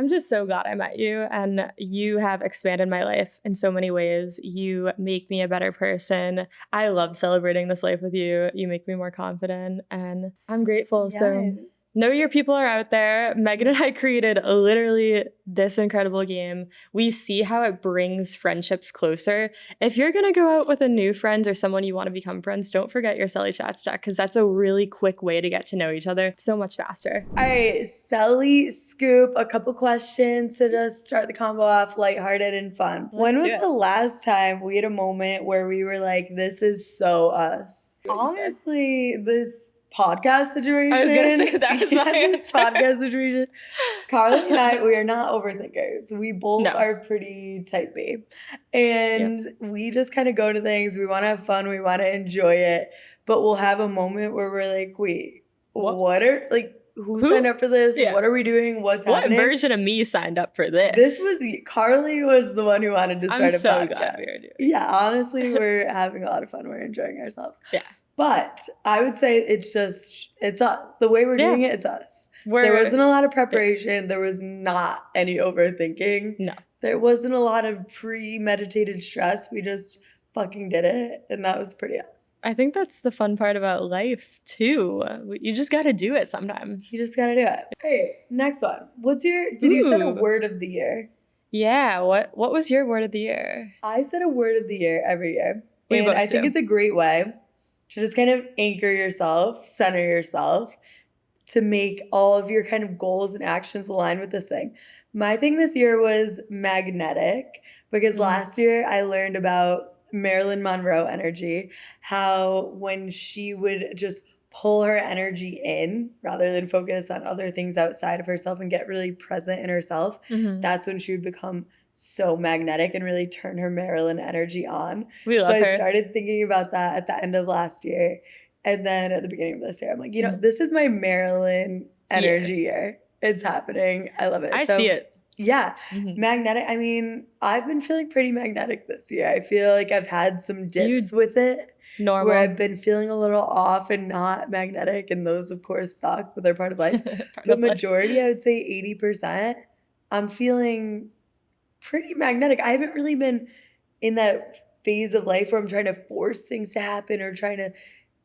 I'm just so glad I met you, and you have expanded my life in so many ways. You make me a better person. I love celebrating this life with you. You make me more confident, and I'm grateful. Yes. So know your people are out there. Megan and I created literally this incredible game. We see how it brings friendships closer. If you're going to go out with a new friend or someone you want to become friends, don't forget your CELE Chats deck, because that's a really quick way to get to know each other so much faster. All right, CELE Scoop, a couple questions to just start the combo off lighthearted and fun. When was the last time we had a moment where we were like, this is so us? Honestly, this podcast situation. I was going to say that was my this answer. podcast situation. Carly and I, we are not overthinkers. We both No. are pretty type B. And we just kind of go to things. We want to have fun. We want to enjoy it. But we'll have a moment where we're like, wait, what are, like, who signed up for this? Yeah. What are we doing? What's happening? What version of me signed up for this? This was, Carly was the one who wanted to start I'm a so podcast. glad we are doing it. Yeah, honestly, we're having a lot of fun. We're enjoying ourselves. Yeah. But I would say it's us. The way we're doing it, it's us. There wasn't a lot of preparation. There was not any overthinking. No. There wasn't a lot of premeditated stress. We just fucking did it. And that was pretty us. I think that's the fun part about life, too. You just got to do it sometimes. You just got to do it. Okay, next one. Did you set a word of the year? Yeah. What was your word of the year? I set a word of the year every year. We And both I think do. it's a great way to just kind of anchor yourself, center yourself, to make all of your kind of goals and actions align with this thing. My thing this year was magnetic, because last year I learned about Marilyn Monroe energy, how when she would just pull her energy in rather than focus on other things outside of herself and get really present in herself, that's when she would become so magnetic and really turn her Marilyn energy on. We love her. I started thinking about that at the end of last year. And then at the beginning of this year, I'm like, this is my Marilyn energy year. It's happening. I love it. I see it. Yeah. Magnetic. I mean, I've been feeling pretty magnetic this year. I feel like I've had some dips with it. Normal. Where I've been feeling a little off and not magnetic. And those, of course, suck, but they're part of life. The majority, I would say 80%, I'm feeling pretty magnetic. I haven't really been in that phase of life where I'm trying to force things to happen or trying to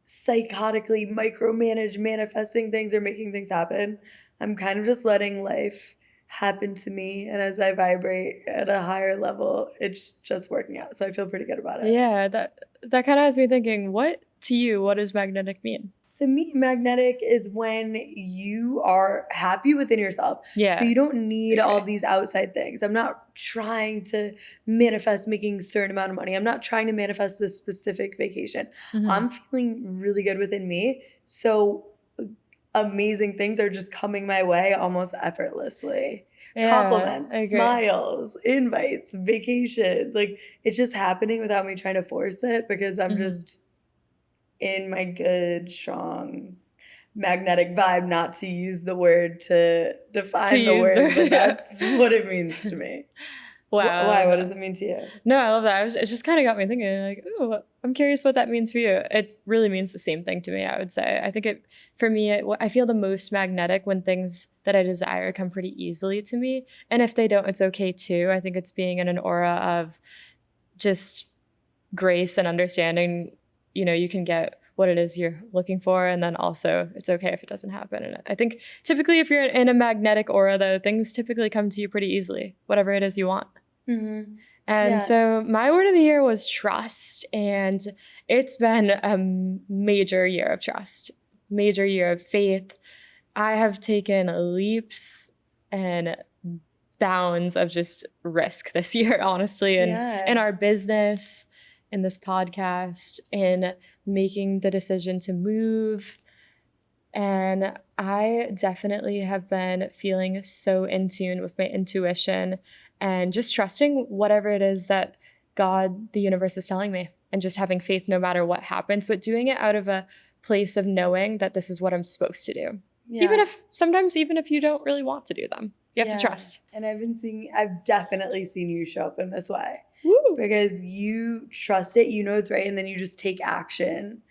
psychotically micromanage manifesting things or making things happen. I'm kind of just letting life happen to me, and as I vibrate at a higher level, it's just working out. So I feel pretty good about it. Yeah, that kind of has me thinking, what does magnetic mean? To me, magnetic is when you are happy within yourself. Yeah. So you don't need all these outside things. I'm not trying to manifest making a certain amount of money. I'm not trying to manifest this specific vacation. I'm feeling really good within me. So amazing things are just coming my way almost effortlessly. Compliments, smiles, invites, vacations. Like, it's just happening without me trying to force it, because I'm just in my good, strong, magnetic vibe, not to use the word to define the word, but that's what it means to me. Wow. Why? What does it mean to you? No, I love that. It just kind of got me thinking, like, oh, I'm curious what that means for you. It really means the same thing to me, I would say. I think I feel the most magnetic when things that I desire come pretty easily to me. And if they don't, it's okay too. I think it's being in an aura of just grace and understanding. You can get what it is you're looking for, and then also it's okay if it doesn't happen. And I think typically if you're in a magnetic aura, though, things typically come to you pretty easily, whatever it is you want. And so my word of the year was trust, and it's been a major year of trust, major year of faith. I have taken leaps and bounds of just risk this year, honestly, and in our business, in this podcast, in making the decision to move. And I definitely have been feeling so in tune with my intuition and just trusting whatever it is that God, the universe, is telling me, and just having faith no matter what happens, but doing it out of a place of knowing that this is what I'm supposed to do. Yeah. Even if you don't really want to do them, you have to trust. And I've definitely seen you show up in this way. Woo. Because you trust it, it's right, and then you just take action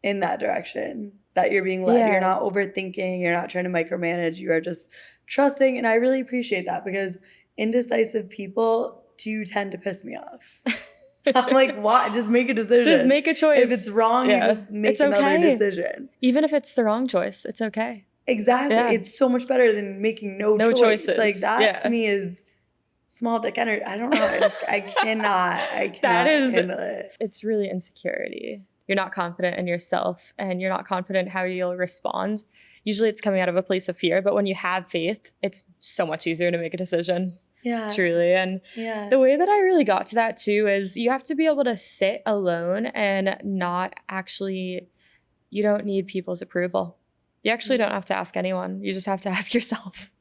in that direction that you're being led. Yeah. You're not overthinking, you're not trying to micromanage, you are just trusting. And I really appreciate that because indecisive people do tend to piss me off. I'm like, why? Just make a decision. Just make a choice. If it's wrong, you just make It's another okay. decision. Even if it's the wrong choice, it's okay. Exactly. Yeah. It's so much better than making no choice. choices. Like that to me is small dick energy. I don't know. I cannot handle it. It's really insecurity. You're not confident in yourself and you're not confident how you'll respond. Usually it's coming out of a place of fear, but when you have faith, it's so much easier to make a decision. Yeah. Truly. And the way that I really got to that too is you have to be able to sit alone and not actually, you don't need people's approval. You actually don't have to ask anyone. You just have to ask yourself.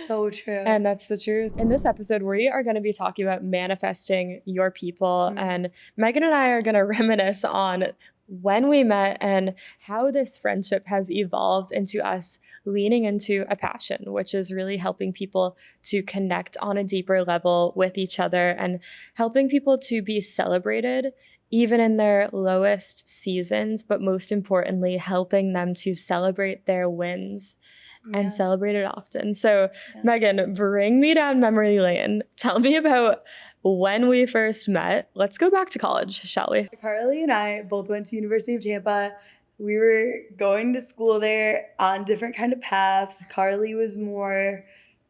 So true. And that's the truth. In this episode, we are going to be talking about manifesting your people. And Megan and I are going to reminisce on when we met and how this friendship has evolved into us leaning into a passion, which is really helping people to connect on a deeper level with each other and helping people to be celebrated even in their lowest seasons, but most importantly, helping them to celebrate their wins and celebrate it often. So Megan, bring me down memory lane. Tell me about when we first met. Let's go back to college, shall we? Carly and I both went to University of Tampa. We were going to school there on different kind of paths. Carly was more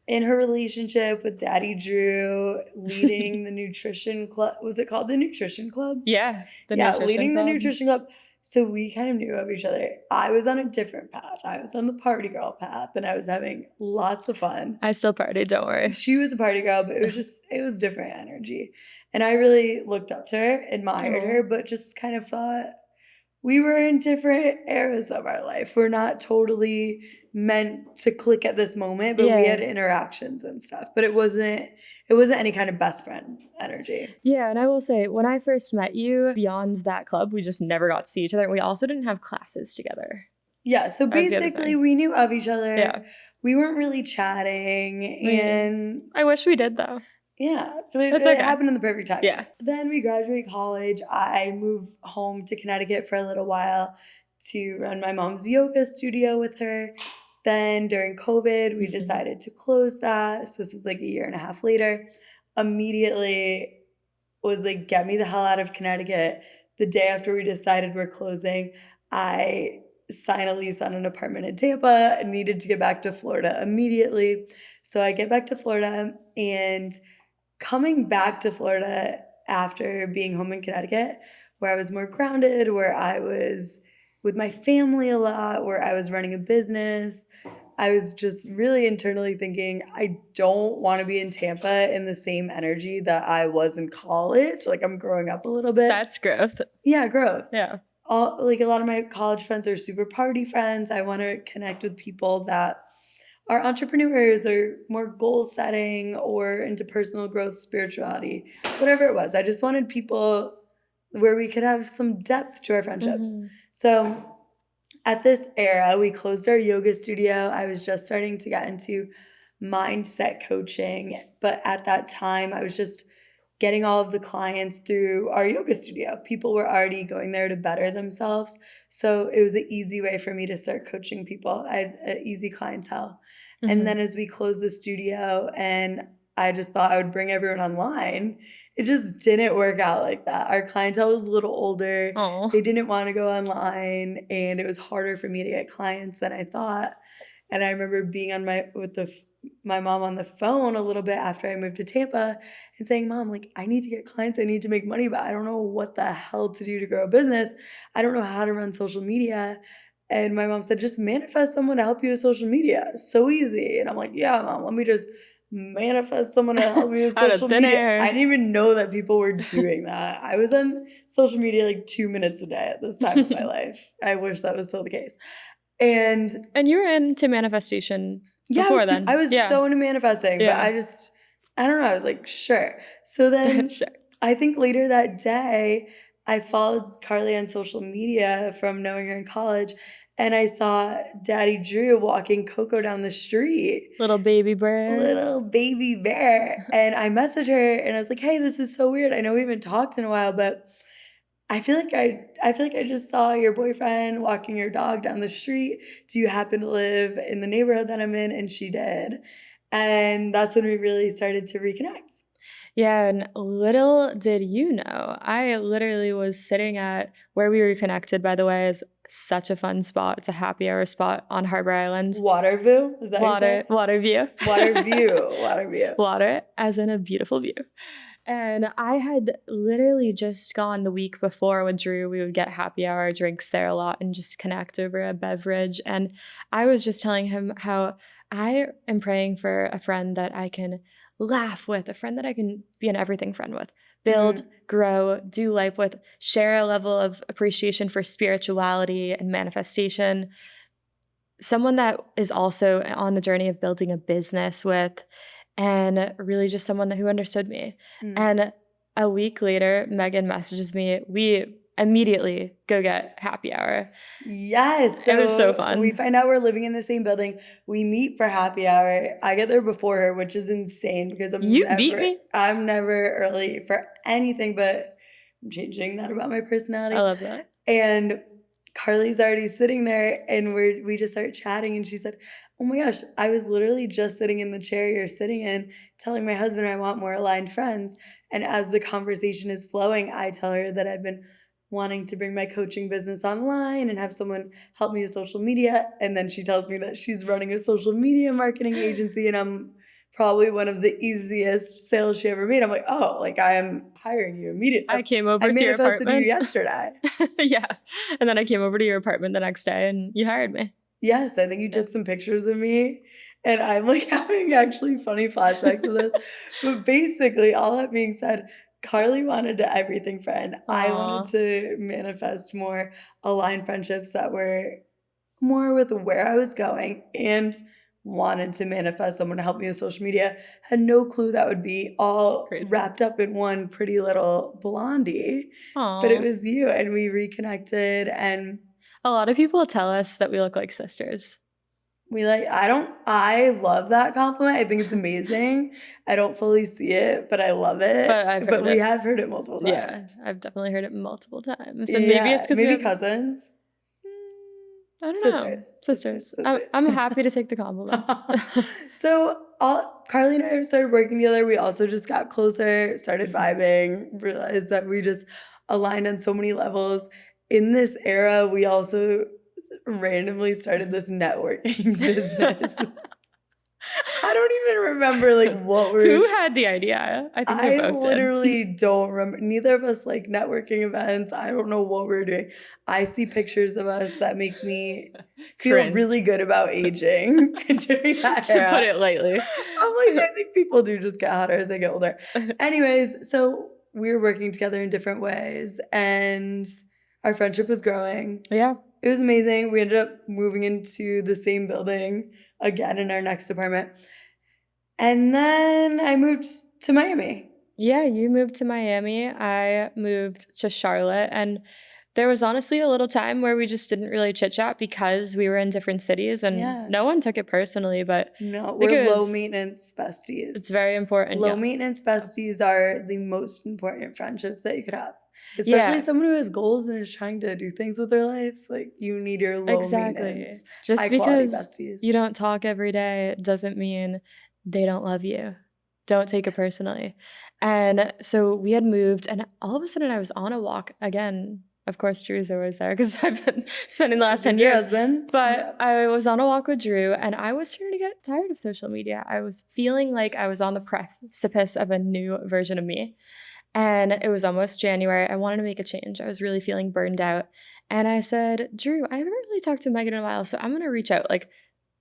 in her relationship with Daddy Drew, leading the nutrition club. Was it called the nutrition club? Yeah. Leading the nutrition club. So we kind of knew of each other. I was on a different path. I was on the party girl path and I was having lots of fun. I still party, don't worry. She was a party girl, but it was different energy. And I really looked up to her, admired her, but just kind of thought we were in different eras of our life. We're not totally meant to click at this moment, but we had interactions and stuff. But it wasn't any kind of best friend energy. Yeah, and I will say, when I first met you, beyond that club, we just never got to see each other. We also didn't have classes together. Yeah, so basically we knew of each other. Yeah. We weren't really chatting, and I wish we did though. Yeah, but it happened in the perfect time. Yeah. Then we graduate college. I moved home to Connecticut for a little while to run my mom's yoga studio with her. Then during COVID, we decided to close that. So this was like a year and a half later. Immediately was like, get me the hell out of Connecticut. The day after we decided we're closing, I signed a lease on an apartment in Tampa and needed to get back to Florida immediately. So I get back to Florida, and coming back to Florida after being home in Connecticut, where I was more grounded, where I was with my family a lot, where I was running a business, I was just really internally thinking, I don't want to be in Tampa in the same energy that I was in college. Like, I'm growing up a little bit. That's growth. Yeah, growth. Yeah. A lot of my college friends are super party friends. I want to connect with people that are entrepreneurs or more goal setting or into personal growth, spirituality, whatever it was. I just wanted people where we could have some depth to our friendships. So at this era, we closed our yoga studio. I was just starting to get into mindset coaching, but at that time, I was just getting all of the clients through our yoga studio. People were already going there to better themselves. So it was an easy way for me to start coaching people. I had an easy clientele. And then as we closed the studio and I just thought I would bring everyone online, it just didn't work out like that. Our clientele was a little older. Aww. They didn't want to go online, and it was harder for me to get clients than I thought. And I remember being on my mom on the phone a little bit after I moved to Tampa and saying, Mom, like, I need to get clients. I need to make money, but I don't know what the hell to do to grow a business. I don't know how to run social media. And my mom said, just manifest someone to help you with social media. So easy. And I'm like, yeah, Mom, let me just manifest someone to help me with social media. I didn't even know that people were doing that. I was on social media like 2 minutes a day at this time of my life. I wish that was still the case. And you were into manifestation before then. I was so into manifesting, but I don't know. I was like, sure. So then I think later that day, I followed Carly on social media from knowing her in college, and I saw Daddy Drew walking Coco down the street. Little baby bear. And I messaged her and I was like, hey, this is so weird. I know we haven't talked in a while, but I feel like I just saw your boyfriend walking your dog down the street. Do you happen to live in the neighborhood that I'm in? And she did. And that's when we really started to reconnect. Yeah, and little did you know, I literally was sitting at where we reconnected, by the way, is such a fun spot. It's a happy hour spot on Harbor Island. Waterview, is that how you say it? Water view. Water view. Water, as in a beautiful view. And I had literally just gone the week before with Drew. We would get happy hour drinks there a lot and just connect over a beverage. And I was just telling him how I am praying for a friend that I can laugh with, a friend that I can be an everything friend with, build, grow, do life with, share a level of appreciation for spirituality and manifestation. Someone that is also on the journey of building a business with, and really just someone who understood me. Mm. And a week later, Megan messages me. We immediately go get happy hour. Yes. It was so fun. We find out we're living in the same building. We meet for happy hour. I get there before her, which is insane because You beat me. I'm never early for anything, but I'm changing that about my personality. I love that. And Carly's already sitting there and we just start chatting and she said, oh my gosh, I was literally just sitting in the chair you're sitting in telling my husband I want more aligned friends. And as the conversation is flowing, I tell her that I've been wanting to bring my coaching business online and have someone help me with social media. And then she tells me that she's running a social media marketing agency and I'm probably one of the easiest sales she ever made. I'm like, oh, like I am hiring you immediately. I came over I to your manifested apartment you yesterday. Yeah. And then I came over to your apartment the next day and you hired me. Yes, I think you took some pictures of me. And I'm like having actually funny flashbacks of this. But basically, all that being said, Carly wanted to everything friend. I wanted to manifest more aligned friendships that were more with where I was going and wanted to manifest someone to help me with social media. Had no clue that would be all Crazy. wrapped up in one pretty little blondie. Aww. But it was you and we reconnected and a lot of people tell us that we look like sisters. I love that compliment. I think it's amazing. I don't fully see it, but I love it. But we have heard it multiple times. Yeah, I've definitely heard it multiple times. And maybe it's because maybe cousins. I don't know. Sisters. I'm happy to take the compliment. So Carly and I started working together. We also just got closer, started vibing, realized that we just aligned on so many levels. In this era, we also randomly started this networking business. I don't even remember like what we're. Who had the idea? I think we both literally don't remember. Neither of us like networking events. I don't know what we're doing. I see pictures of us that make me feel really good about aging during that era. To put it lightly. I'm like, I think people do just get hotter as they get older. Anyways, so we were working together in different ways and our friendship was growing. Yeah. It was amazing. We ended up moving into the same building again in our next apartment. And then I moved to Miami. Yeah, you moved to Miami. I moved to Charlotte. And there was honestly a little time where we just didn't really chit chat because we were in different cities and no one took it personally. But no, we're low maintenance besties. It's very important. Low maintenance besties are the most important friendships that you could have. Especially someone who has goals and is trying to do things with their life. Like you need your low maintenance, just high because besties. You don't talk every day doesn't mean they don't love you. Don't take it personally. And so we had moved and all of a sudden I was on a walk again. Of course, Drew's always there because I've been spending the last 10 years. But I was on a walk with Drew and I was starting to get tired of social media. I was feeling like I was on the precipice of a new version of me. And it was almost January. I wanted to make a change. I was really feeling burned out. And I said, Drew, I haven't really talked to Megan in a while, so I'm going to reach out. Like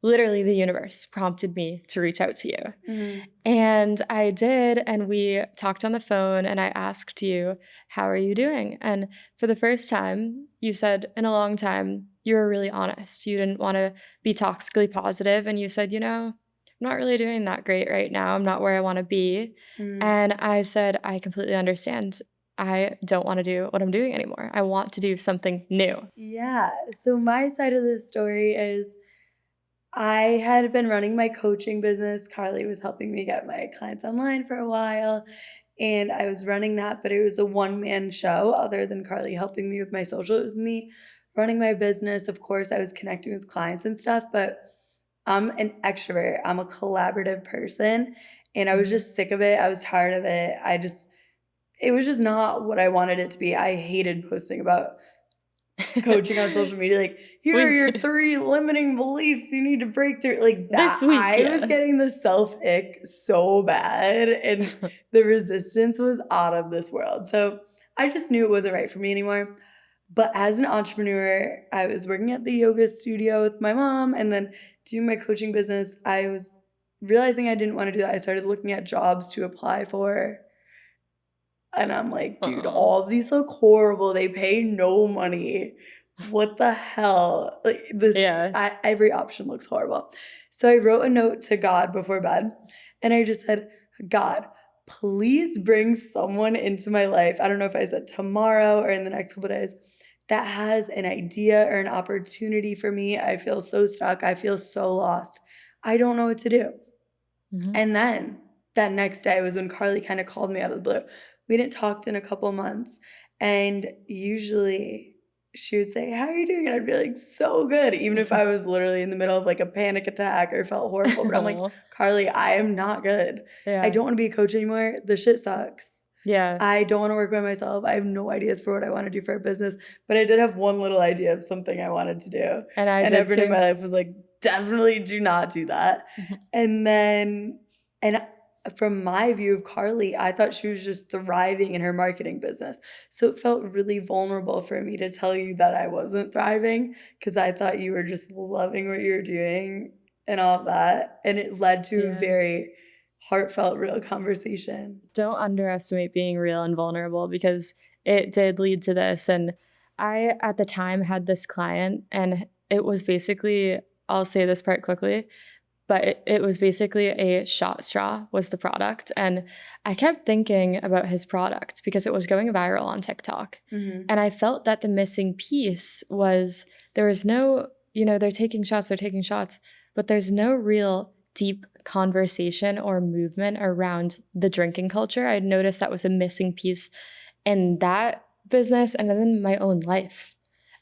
literally the universe prompted me to reach out to you. Mm-hmm. And I did. And we talked on the phone and I asked you, how are you doing? And for the first time, you said in a long time, you were really honest. You didn't want to be toxically positive. And you said, I'm not really doing that great right now. I'm not where I want to be. And I said, I completely understand. I don't want to do what I'm doing anymore. I want to do something new. Yeah. So my side of the story is I had been running my coaching business. Carly was helping me get my clients online for a while. and I was running that, but it was a one-man show other than Carly helping me with my social. It was me running my business. Of course, I was connecting with clients and stuff, but I'm an extrovert. I'm a collaborative person, and I was Mhm. just sick of it. I was tired of it. It was just not what I wanted it to be. I hated posting about coaching on social media, like, here are We your 3 limiting beliefs you need to break through, like this that. week, I was yeah. getting the self-ick so bad, and the resistance was out of this world. So I just knew it wasn't right for me anymore. But as an entrepreneur, I was working at the yoga studio with my mom and then doing my coaching business. I was realizing I didn't want to do that. I started looking at jobs to apply for. And I'm like, dude, Aw. all of these look horrible. They pay no money. What the hell? Like Yeah. every option looks horrible. So I wrote a note to God before bed, and I just said, God, please bring someone into my life. I don't know if I said tomorrow or in the next couple of days that has an idea or an opportunity for me. I feel so stuck. I feel so lost. I don't know what to do. Mhm. And then that next day was when Carly kind of called me out of the blue. We hadn't talked in a couple months. And usually she would say, how are you doing? And I'd be like, so good. Even if I was literally in the middle of like a panic attack or felt horrible. But I'm like, Aw. Carly, I am not good. I Yeah. don't want to be a coach anymore. The shit sucks. Yeah. I don't want to work by myself. I have no ideas for what I want to do for a business, but I did have one little idea of something I wanted to do. And I And did everyone in too. my life was like, definitely do not do that. Mhm. And then, and from my view of Carly, I thought she was just thriving in her marketing business. So it felt really vulnerable for me to tell you that I wasn't thriving because I thought you were just loving what you were doing and all of that. And it led to a Yeah. very heartfelt, real conversation. Don't underestimate being real and vulnerable because it did lead to this. And I, at the time, had this client, and it was basically, I'll say this part quickly, but it was basically a shot straw was the product. And I kept thinking about his product because it was going viral on TikTok. Mhm. And I felt that the missing piece was there was no, they're taking shots, but there's no real deep conversation or movement around the drinking culture. I noticed that was a missing piece in that business and then in my own life.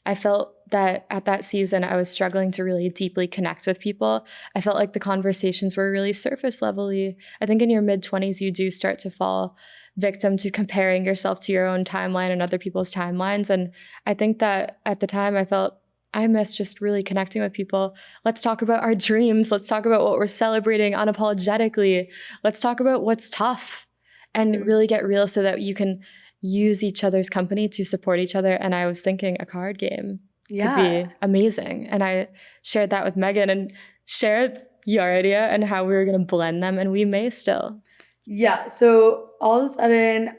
I felt that at that season, I was struggling to really deeply connect with people. I felt like the conversations were really surface levelly. I think in your mid-20s, you do start to fall victim to comparing yourself to your own timeline and other people's timelines. And I think that at the time, I felt I miss just really connecting with people. Let's talk about our dreams. Let's talk about what we're celebrating unapologetically. Let's talk about what's tough and Mhm. really get real so that you can use each other's company to support each other. And I was thinking a card game could Yeah. be amazing. And I shared that with Megan and shared your idea and how we were going to blend them. And we may still. Yeah. So all of a sudden,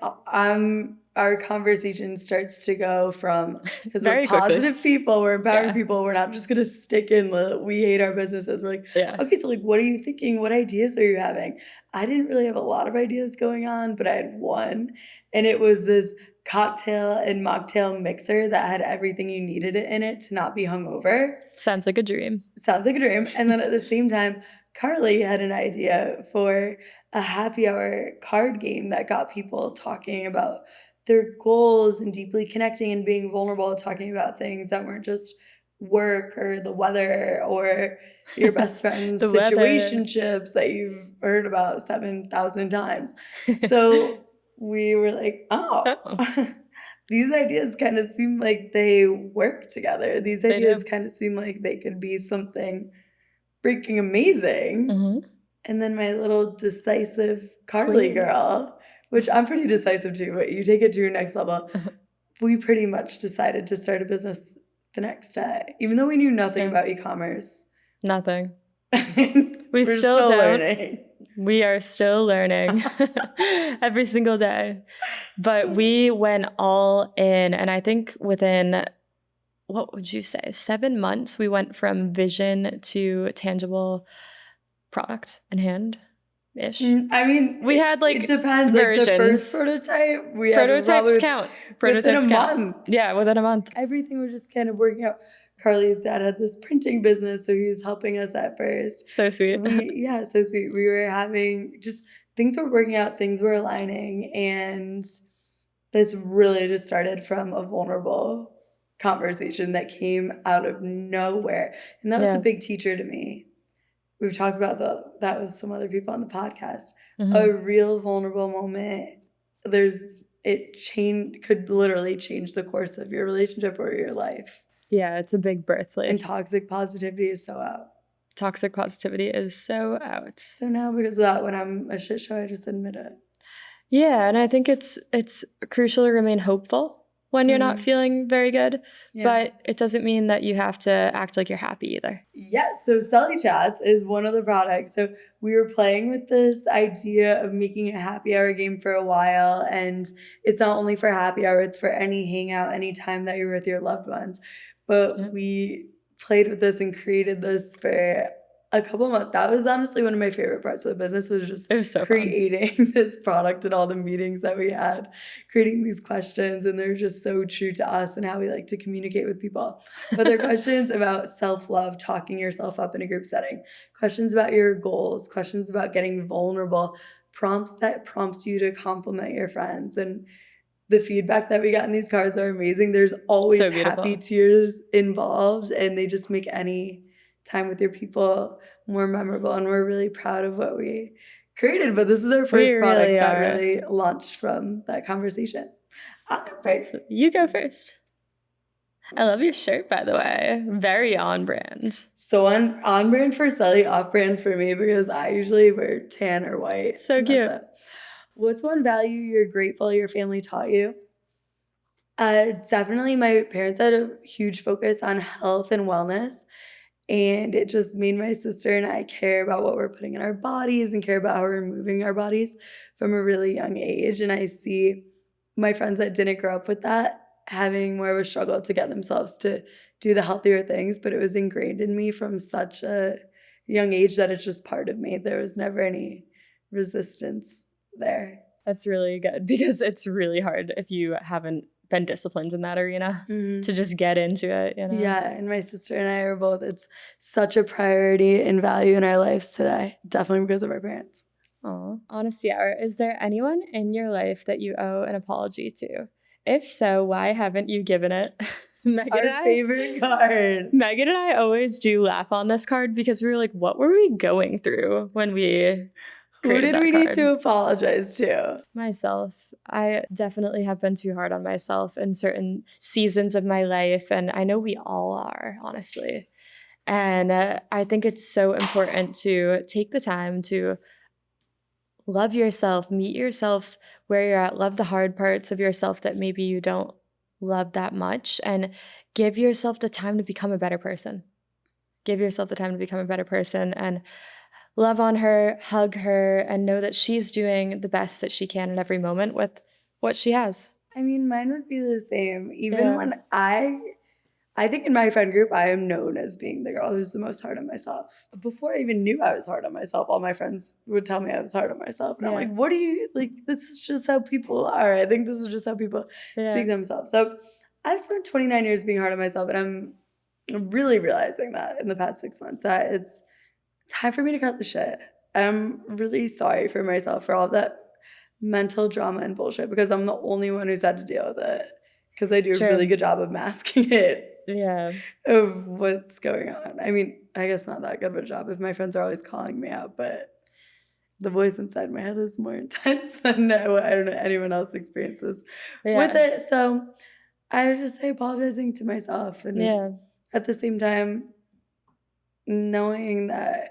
our conversation starts to go from because we're Very quickly. positive people, we're empowering Yeah. people, we're not just gonna stick in the we hate our businesses. We're like, Yeah. okay, so like what are you thinking? What ideas are you having? I didn't really have a lot of ideas going on, but I had one. And it was this cocktail and mocktail mixer that had everything you needed in it to not be hungover. Sounds like a dream. Sounds like a dream. And then at the same time, Carly had an idea for a happy hour card game that got people talking about their goals and deeply connecting and being vulnerable, talking about things that weren't just work or the weather or your best friend's The weather. situationships that you've heard about 7,000 times. So we were like, oh, Oh, these ideas kind of seem like they work together. These they ideas do. kind of seem like they could be something freaking amazing. Hmm. And then my little decisive Carly Queen. girl, which I'm pretty decisive too, but you take it to your next level. We pretty much decided to start a business the next day, even though we knew nothing Yeah. about e-commerce. Nothing. We We're still don't. learning. We are still learning every single day. But we went all in. And I think within, what would you say, 7 months, we went from vision to tangible product in hand ish. I mean, We had it like depends. Like the first versions. prototype, we had Prototypes probably count. within a Prototypes count. month. Yeah, within a month. Everything was just kind of working out. Carly's dad had this printing business, so he was helping us at first. So sweet. So sweet. We were having just things were working out, things were aligning, and this really just started from a vulnerable conversation that came out of nowhere. And that was a Yeah. big teacher to me. We've talked about that with some other people on the podcast. Mm-hmm. A real vulnerable moment, could literally change the course of your relationship or your life. Yeah, it's a big birthplace. And toxic positivity is so out. Toxic positivity is so out. So now because of that, when I'm a shit show, I just admit it. Yeah, and I think it's crucial to remain hopeful when you're not feeling very good, but it doesn't mean that you have to act like you're happy either. Yes, so CELE Chats is one of the products. So we were playing with this idea of making a happy hour game for a while, and it's not only for happy hour, it's for any hangout, any time that you're with your loved ones. But we played with this and created this for a couple of months. That was honestly one of my favorite parts of the business, was just so creating this product and all the meetings that we had, creating these questions, and they're just so true to us and how we like to communicate with people. But they're questions about self-love, talking yourself up in a group setting, questions about your goals, questions about getting vulnerable, prompts that prompt you to compliment your friends. And the feedback that we got in these cards are amazing. There's always happy tears involved, and they just make any time with your people more memorable, and we're really proud of what we created. But this is our first product that really launched from that conversation. You go first. I love your shirt, by the way. Very on brand. So on brand for CELE, off brand for me, because I usually wear tan or white. So cute. What's one value you're grateful your family taught you? Definitely my parents had a huge focus on health and wellness. And it just made my sister and I care about what we're putting in our bodies and care about how we're moving our bodies from a really young age. And I see my friends that didn't grow up with that having more of a struggle to get themselves to do the healthier things. But it was ingrained in me from such a young age that it's just part of me. There was never any resistance there. That's really good, because it's really hard if you haven't been disciplined in that arena to just get into it, you know? Yeah, and my sister and I are both, it's such a priority and value in our lives today, definitely because of our parents. Aw. Honesty hour. Is there anyone in your life that you owe an apology to? If so, why haven't you given it? Our favorite card. Megan and I always do laugh on this card because we were like, what were we going through when we Who did we need to apologize to? Myself. I definitely have been too hard on myself in certain seasons of my life, and I know we all are, honestly. And I think it's so important to take the time to love yourself, meet yourself where you're at, love the hard parts of yourself that maybe you don't love that much, and give yourself the time to become a better person. Give yourself the time to become a better person, and love on her, hug her, and know that she's doing the best that she can in every moment with what she has. I mean, mine would be the same. Even when I think in my friend group, I am known as being the girl who's the most hard on myself. Before I even knew I was hard on myself, all my friends would tell me I was hard on myself. And I'm like, what do you, like, this is just how people are. I think this is just how people speak themselves. So I've spent 29 years being hard on myself, and I'm really realizing that in the past 6 months, that it's time for me to cut the shit. I'm really sorry for myself for all that mental drama and bullshit, because I'm the only one who's had to deal with it, because I do a really good job of masking it. Of what's going on. I mean, I guess not that good of a job if my friends are always calling me out, but the voice inside my head is more intense than what I don't know anyone else experiences with it. So I would just say apologizing to myself, and at the same time knowing that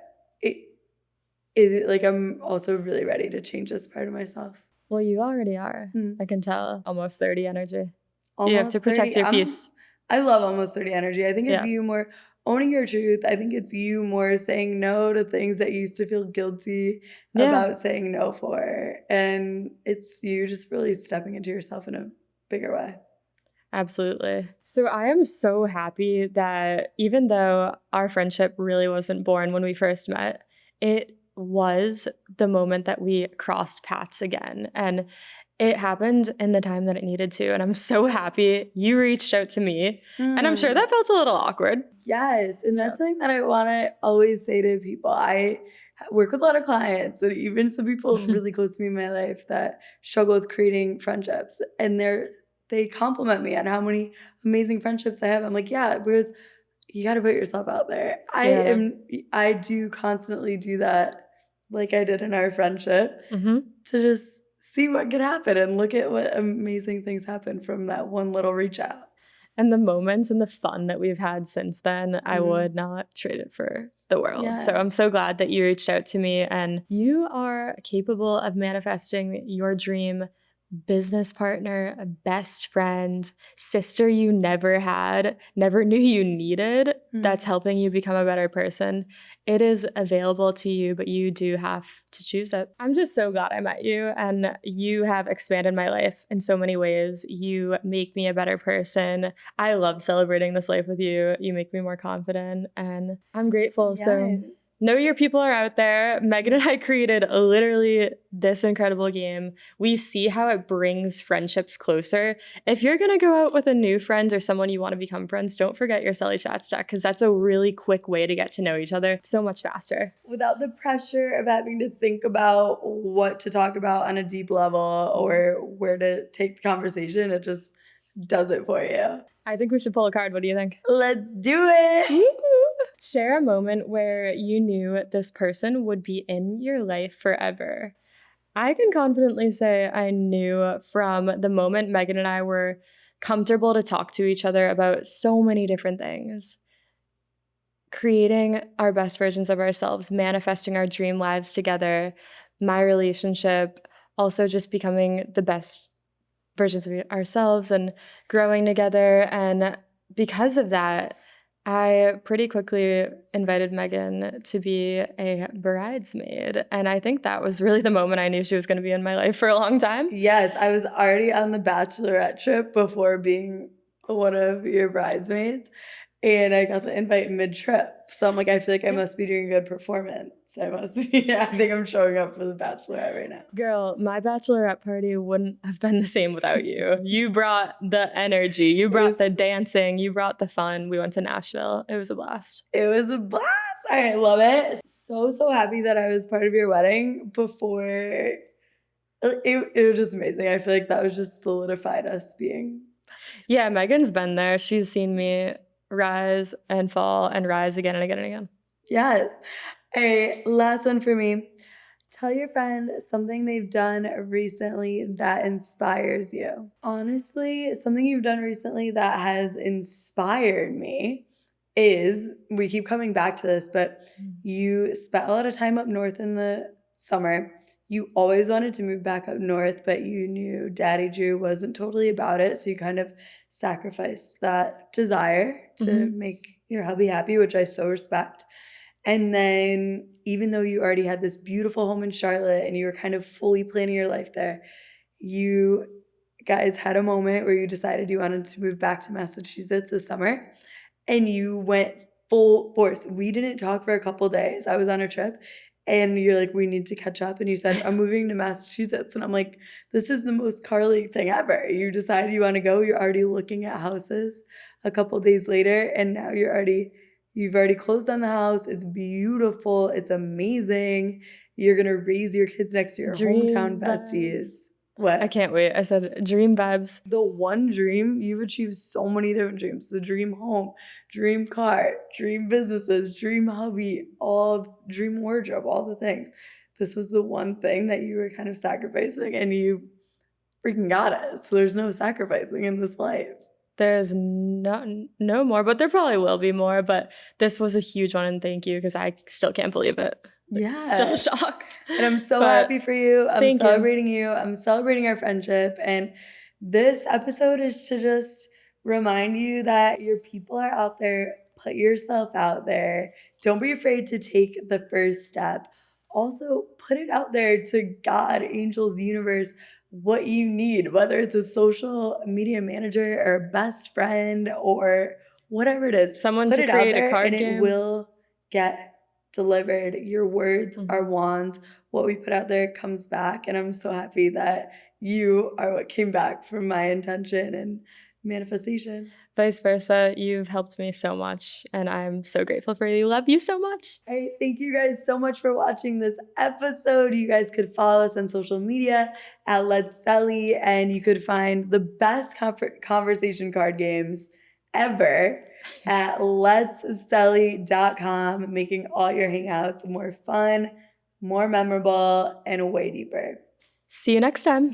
I'm also really ready to change this part of myself. Well, you already are. I can tell. Almost 30 energy. Almost you have to protect 30. your peace. I love almost 30 energy. I think it's you more owning your truth. I think it's you more saying no to things that you used to feel guilty about saying no for. And it's you just really stepping into yourself in a bigger way. Absolutely. So I am so happy that even though our friendship really wasn't born when we first met, it was the moment that we crossed paths again. And it happened in the time that it needed to. And I'm so happy you reached out to me. And I'm sure that felt a little awkward. Yes. And that's something that I want to always say to people. I work with a lot of clients and even some people really close to me in my life that struggle with creating friendships. And they compliment me on how many amazing friendships I have. I'm like, yeah, because you got to put yourself out there. Yeah. I do constantly do that, like I did in our friendship, to just see what could happen and look at what amazing things happen from that one little reach out. And the moments and the fun that we've had since then, I would not trade it for the world. So I'm so glad that you reached out to me, and you are capable of manifesting your dream business partner, a best friend, sister you never had, never knew you needed, that's helping you become a better person. It is available to you, but you do have to choose it. I'm just so glad I met you, and you have expanded my life in so many ways. You make me a better person. I love celebrating this life with you. You make me more confident, and I'm grateful. Yes. So know your people are out there. Megan and I created literally this incredible game. We see how it brings friendships closer. If you're going to go out with a new friend or someone you want to become friends, don't forget your CELE Chats deck, because that's a really quick way to get to know each other so much faster. Without the pressure of having to think about what to talk about on a deep level or where to take the conversation, it just does it for you. I think we should pull a card. What do you think? Let's do it. Woo-hoo. Share a moment where you knew this person would be in your life forever. I can confidently say I knew from the moment Megan and I were comfortable to talk to each other about so many different things. Creating our best versions of ourselves, manifesting our dream lives together, my relationship, also just becoming the best versions of ourselves and growing together. And because of that, I pretty quickly invited Megan to be a bridesmaid. And I think that was really the moment I knew she was going to be in my life for a long time. Yes, I was already on the bachelorette trip before being one of your bridesmaids. And I got the invite mid-trip. So I'm like, I feel like I must be doing a good performance. I must be, I think I'm showing up for the bachelorette right now. Girl, my bachelorette party wouldn't have been the same without you. You brought the energy. You brought the dancing. You brought the fun. We went to Nashville. It was a blast. It was a blast. I love it. So happy that I was part of your wedding before. It was just amazing. I feel like that was just solidified us being. Yeah, Megan's been there. She's seen me rise and fall and rise again and again and again. Yes. All right, last one for me. Tell your friend something they've done recently that inspires you. Honestly, something you've done recently that has inspired me is, we keep coming back to this, but you spent a lot of time up north in the summer. You always wanted to move back up north, but you knew Daddy Drew wasn't totally about it. So you kind of sacrificed that desire to make your hubby happy, which I so respect. And then even though you already had this beautiful home in Charlotte and you were kind of fully planning your life there, you guys had a moment where you decided you wanted to move back to Massachusetts this summer, and you went full force. We didn't talk for a couple days. I was on a trip. And you're like, we need to catch up. And you said, I'm moving to Massachusetts. And I'm like, this is the most Carly thing ever. You decide you want to go. You're already looking at houses a couple days later. And now you've already closed on the house. It's beautiful. It's amazing. You're going to raise your kids next to your hometown besties. What? I can't wait. I said dream vibes. The one dream, you've achieved so many different dreams. The dream home, dream car, dream businesses, dream hubby, all dream wardrobe, all the things. This was the one thing that you were kind of sacrificing, and you freaking got it. So there's no sacrificing in this life. There's no more, but there probably will be more. But this was a huge one, and thank you, because I still can't believe it. Yeah. Still shocked. And I'm so happy for you. I'm celebrating you. I'm celebrating our friendship. And this episode is to just remind you that your people are out there. Put yourself out there. Don't be afraid to take the first step. Also, put it out there to God, angels, universe, what you need, whether it's a social media manager or a best friend or whatever it is. Someone put to it create out there, a card and game. it will get delivered. Your words are wands. What we put out there comes back. And I'm so happy that you are what came back from my intention. And manifestation. Vice versa. You've helped me so much, and I'm so grateful for you. Love you so much. All right, thank you guys so much for watching this episode. You guys could follow us on social media at Let's CELE, and you could find the best conversation card games ever at letscele.com, making all your hangouts more fun, more memorable, and way deeper. See you next time.